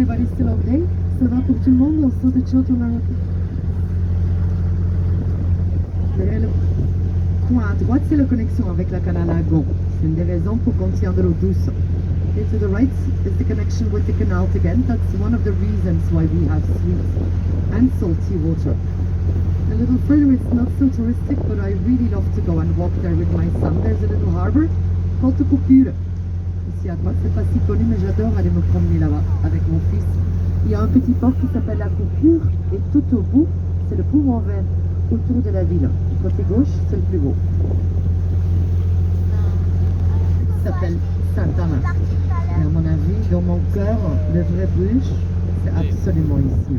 Everybody's still okay? Ça va pour tout le monde? Also the children are okay? Le coin à droite, c'est la connexion avec la canal à Gon. C'est une des raisons pour qu'on tient de l'eau douce. Okay, to the right is the connection with the canal to Ghent. That's one of the reasons why we have sweet and salty water. A little further, it's not so touristic, but I really love to go and walk there with my son. There's a little harbor called the Coupure. Ici à droite, c'est pas si connu, mais j'adore aller me promener là-bas avec mon fils. Il y a un petit port qui s'appelle la Coupure, et tout au bout, c'est le poumon vert autour de la ville. Du côté gauche, c'est le plus beau. Il s'appelle Saint-Amas. Et à mon avis, dans mon cœur, le vrai Bruges, c'est absolument ici.